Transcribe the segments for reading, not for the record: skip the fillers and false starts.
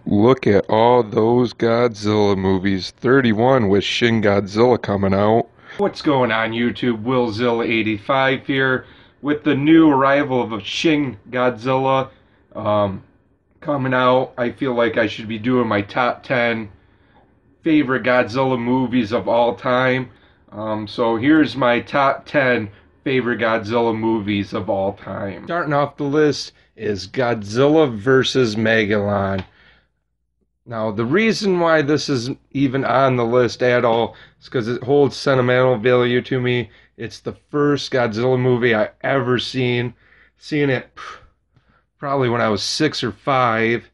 Look at all those Godzilla movies. 31 with Shin Godzilla coming out. What's going on YouTube? WillZilla85 here with the new arrival of Shin Godzilla coming out. I feel like I should be doing my top 10 favorite Godzilla movies of all time. So here's my top 10 favorite Godzilla movies of all time. Starting off the list is Godzilla vs. Megalon. Now, the reason why this is even on the list at all is because it holds sentimental value to me. It's the first Godzilla movie I ever seen. Seeing it probably when I was 6 or 5.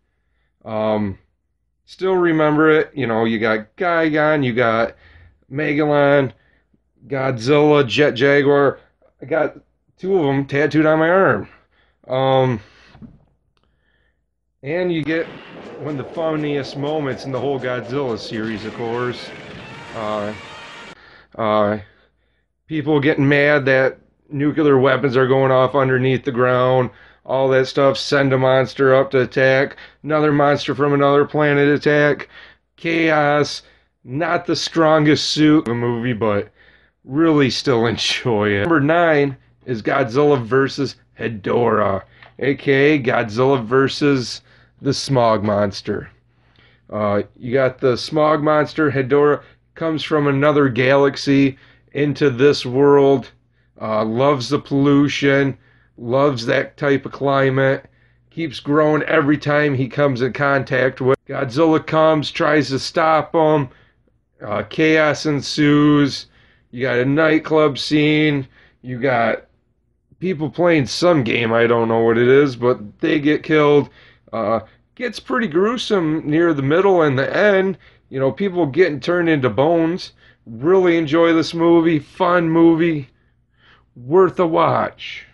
Still remember it. You know, you got Gigan, you got Megalon, Godzilla, Jet Jaguar. I got 2 of them tattooed on my arm. And you get one of the funniest moments in the whole Godzilla series, of course. People getting mad that nuclear weapons are going off underneath the ground, all that stuff. Send a monster up to attack, another monster from another planet attack. Chaos, not the strongest suit of the movie, but really still enjoy it. Number 9 is Godzilla vs. Hedorah, aka Godzilla vs. the Smog Monster. You got the Smog Monster. Hedorah comes from another galaxy into this world, loves the pollution, loves that type of climate, keeps growing every time he comes in contact with. Godzilla comes, tries to stop him, chaos ensues. You got a nightclub scene, you got people playing some game, I don't know what it is, but they get killed. Gets pretty gruesome near the middle and the end. You know, people getting turned into bones. Really enjoy this movie. Fun movie. Worth a watch.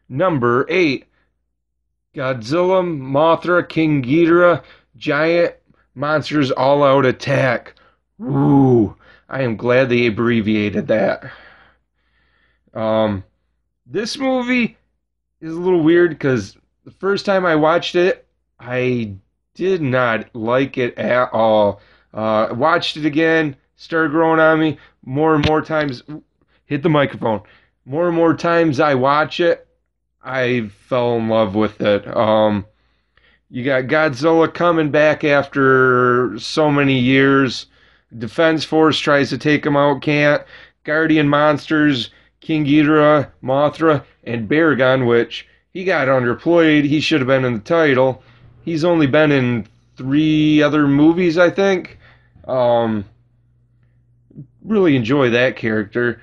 Number 8. Godzilla, Mothra, King Ghidorah, Giant Monsters All-Out Attack. Ooh, I am glad they abbreviated that. This movie is a little weird because the first time I watched it, I did not like it at all. Watched it again, started growing on me. More and more times, hit the microphone. More and more times I watch it, I fell in love with it. You got Godzilla coming back after so many years. Defense Force tries to take him out, can't. Guardian Monsters, King Ghidorah, Mothra, and Baragon, which he got underplayed. He should have been in the title. He's only been in 3 other movies, I think. Really enjoy that character.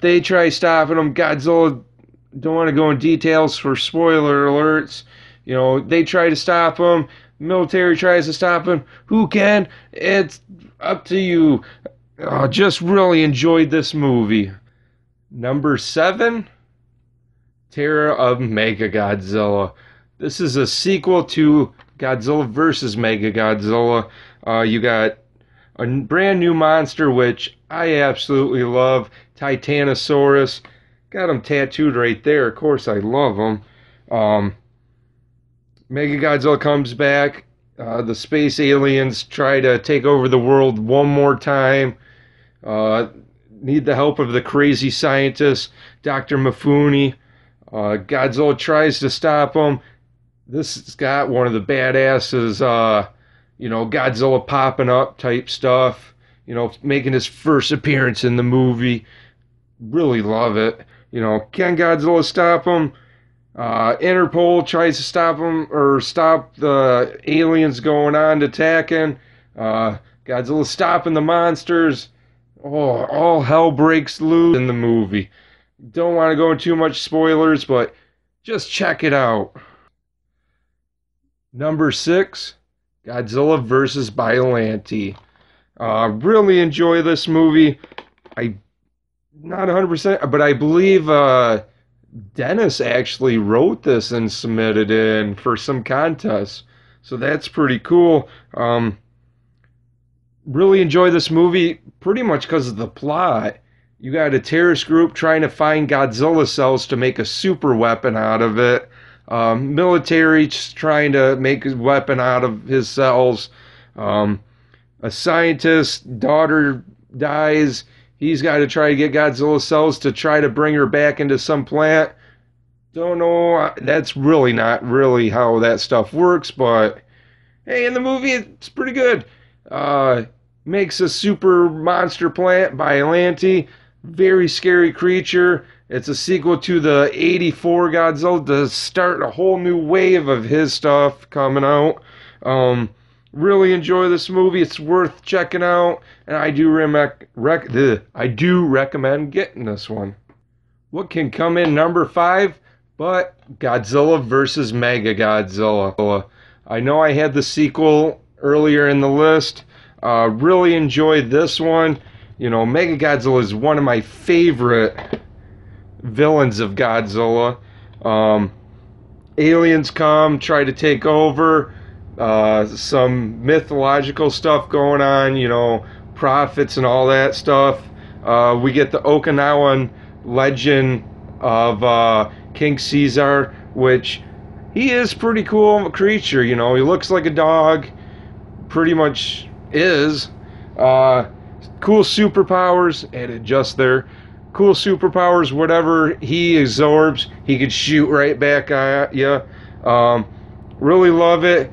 They try stopping him. Godzilla, don't want to go in details for spoiler alerts. You know, they try to stop him. Military tries to stop him. Who can? It's up to you. Just really enjoyed this movie. Number 7. Return of Mechagodzilla. This is a sequel to Godzilla vs. Megagodzilla. You got a brand new monster, which I absolutely love. Titanosaurus. Got him tattooed right there. Of course, I love him. Mechagodzilla comes back. The space aliens try to take over the world one more time. Need the help of the crazy scientist, Dr. Mifune. Godzilla tries to stop him. This has got one of the badasses, Godzilla popping up type stuff. You know, making his first appearance in the movie. Really love it. You know, can Godzilla stop him? Interpol tries to stop him, or stop the aliens going on to attacking. Godzilla stopping the monsters. Oh, all hell breaks loose in the movie. Don't want to go into too much spoilers, but just check it out. Number 6, Godzilla vs. Biollante. Really enjoy this movie. Not 100%, but I believe Dennis actually wrote this and submitted in for some contest. So that's pretty cool. Really enjoy this movie pretty much because of the plot. You got a terrorist group trying to find Godzilla cells to make a super weapon out of it. Military just trying to make a weapon out of his cells. Um, a scientist, daughter dies. He's got to try to get Godzilla's cells to try to bring her back into some plant. Don't know. That's really not really how that stuff works, but hey, in the movie, it's pretty good. Uh, Makes a super monster plant by Atlanti. Very scary creature. It's a sequel to the '84 Godzilla to start a whole new wave of his stuff coming out. Really enjoy this movie. It's worth checking out, and I do recommend getting this one. What can come in number 5 but Godzilla versus Mechagodzilla? I know I had the sequel earlier in the list. Really enjoyed this one. You know, Mechagodzilla is one of my favorite villains of Godzilla. Aliens come, try to take over. Some mythological stuff going on, you know, prophets and all that stuff. We get the Okinawan legend of King Caesar, which he is pretty cool creature. You know, he looks like a dog, pretty much is. Cool superpowers, added just there. Cool superpowers, whatever he absorbs, he could shoot right back at you. Really love it.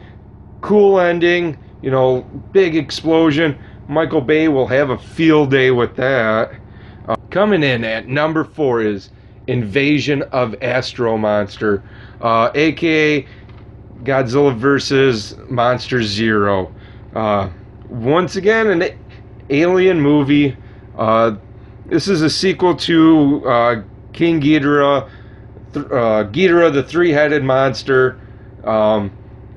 Cool ending, you know, big explosion. Michael Bay will have a field day with that. Coming in at number 4 is Invasion of Astro-Monster, aka Godzilla vs. Monster Zero. Once again, an alien movie. This is a sequel to King Ghidorah, Ghidorah the three-headed monster.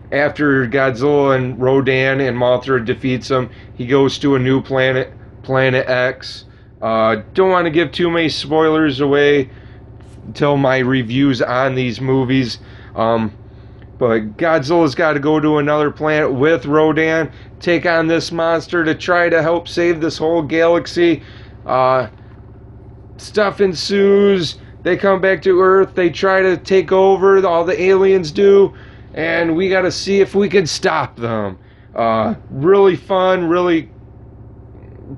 After Godzilla and Rodan and Mothra defeats him, he goes to a new planet, Planet X. Don't want to give too many spoilers away until my reviews on these movies. But Godzilla's got to go to another planet with Rodan, take on this monster to try to help save this whole galaxy. Stuff ensues. They come back to Earth. They try to take over. All the aliens do. And we got to see if we can stop them. Really fun, really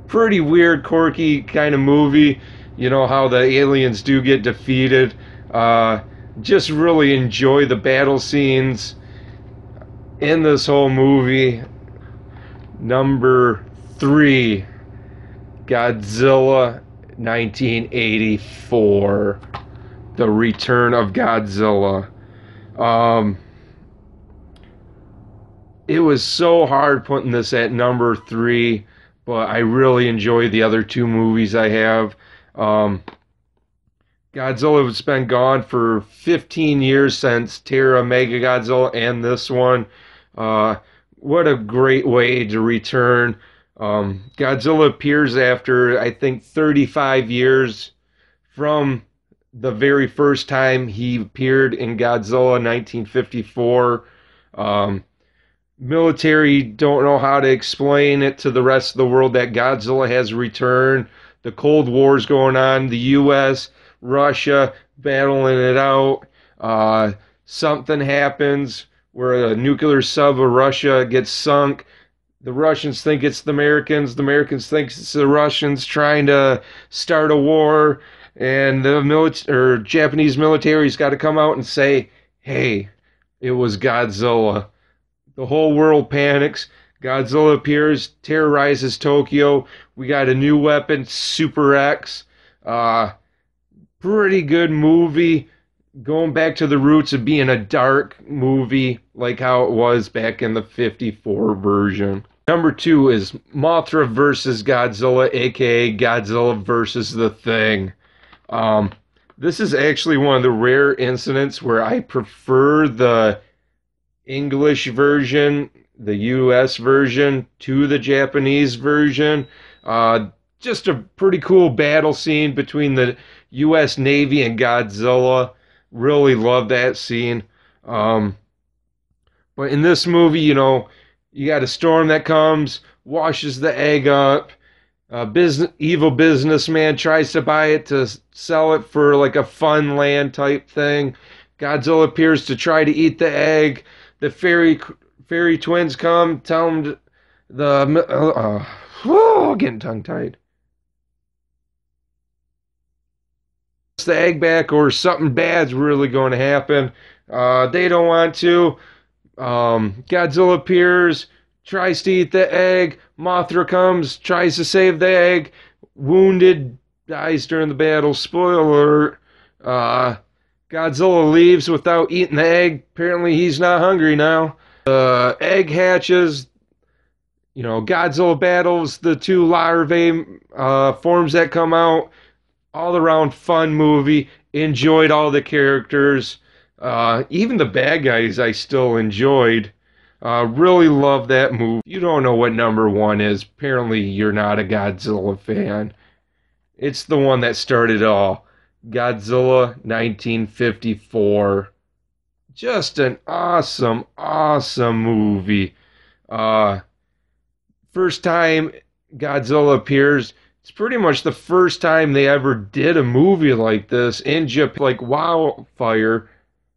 pretty weird, quirky kind of movie. You know how the aliens do get defeated. Just really enjoy the battle scenes in this whole movie. Number 3, Godzilla 1984, The Return of Godzilla. It was so hard putting this at number 3, but I really enjoy the other 2 movies I have. Godzilla has been gone for 15 years since Terra Megagodzilla and this one. What a great way to return. Godzilla appears after, I think, 35 years from the very first time he appeared in Godzilla 1954. Military don't know how to explain it to the rest of the world that Godzilla has returned. The Cold War's going on. The U.S., Russia battling it out. Something happens where a nuclear sub of Russia gets sunk. The Russians think it's the Americans. The Americans think it's the Russians trying to start a war. And the Japanese military's got to come out and say, hey, it was Godzilla. The whole world panics. Godzilla appears, terrorizes Tokyo. We got a new weapon, Super X. Pretty good movie. Going back to the roots of being a dark movie, like how it was back in the 54 version. Number 2 is Mothra versus Godzilla, aka Godzilla versus the Thing. This is actually one of the rare incidents where I prefer the English version, the US version, to the Japanese version. Just a pretty cool battle scene between the US Navy and Godzilla. Really love that scene. But in this movie, you know, you got a storm that comes, washes the egg up. Evil businessman tries to buy it to sell it for like a fun land type thing. Godzilla appears to try to eat the egg. The fairy twins come, tell him getting tongue tied. The egg back, or something bad's really going to happen. They don't want to. Godzilla appears, tries to eat the egg. Mothra comes, tries to save the egg. Wounded, dies during the battle. Spoiler alert. Godzilla leaves without eating the egg. Apparently, he's not hungry now. The egg hatches. Godzilla battles the two larvae forms that come out. All around fun movie. Enjoyed all the characters. Even the bad guys I still enjoyed. Really love that movie. You don't know what number one is. Apparently, you're not a Godzilla fan. It's the one that started it all. Godzilla 1954. Just an awesome, awesome movie. First time Godzilla appears. It's pretty much the first time they ever did a movie like this in Japan, like wildfire.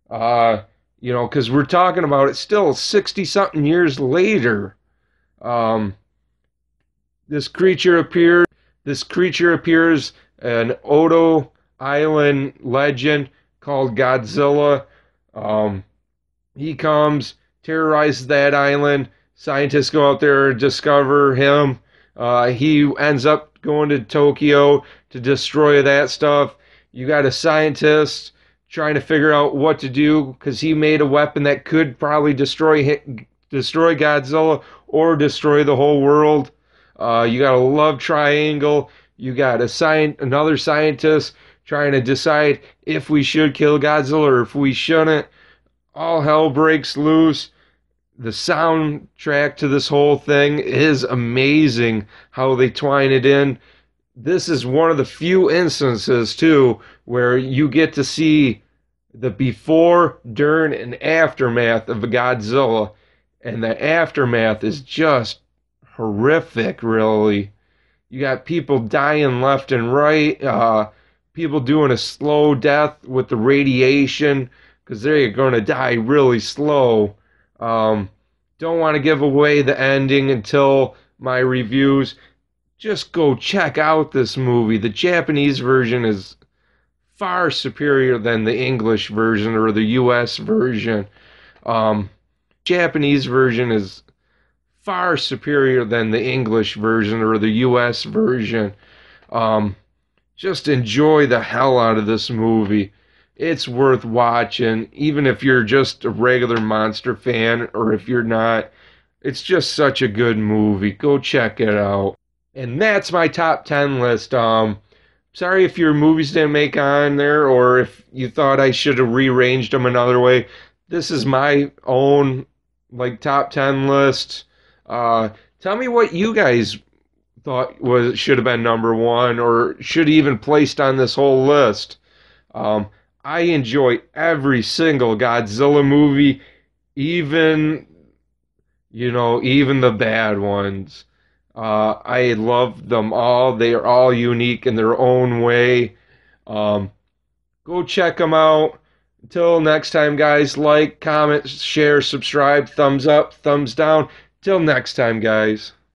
Because we're talking about it still 60 something years later. Um, this creature appears. This creature appears an Odo Island legend called Godzilla. He comes, terrorizes that island. Scientists go out there and discover him. He ends up going to Tokyo to destroy that stuff. You got a scientist trying to figure out what to do because he made a weapon that could probably destroy Godzilla or destroy the whole world. You got a love triangle. You got another scientist trying to decide if we should kill Godzilla or if we shouldn't. All hell breaks loose. The soundtrack to this whole thing is amazing how they twine it in. This is one of the few instances, too, where you get to see the before, during, and aftermath of Godzilla. And the aftermath is just horrific, really. You got people dying left and right, people doing a slow death with the radiation because they're going to die really slow. Don't want to give away the ending until my reviews. Just go check out this movie. The Japanese version is far superior than the English version or the US version. Japanese version is far superior than the English version or the US version. Just enjoy the hell out of this movie. It's worth watching, even if you're just a regular monster fan or if you're not. It's just such a good movie. Go check it out. And that's my top 10 list. Sorry if your movies didn't make on there or if you thought I should have rearranged them another way. This is my own top 10 list. Tell me what you guys thought should have been number one or should even placed on this whole list. I enjoy every single Godzilla movie, even the bad ones. I love them all. They are all unique in their own way. Go check them out. Until next time, guys, like, comment, share, subscribe, thumbs up, thumbs down. Till next time, guys.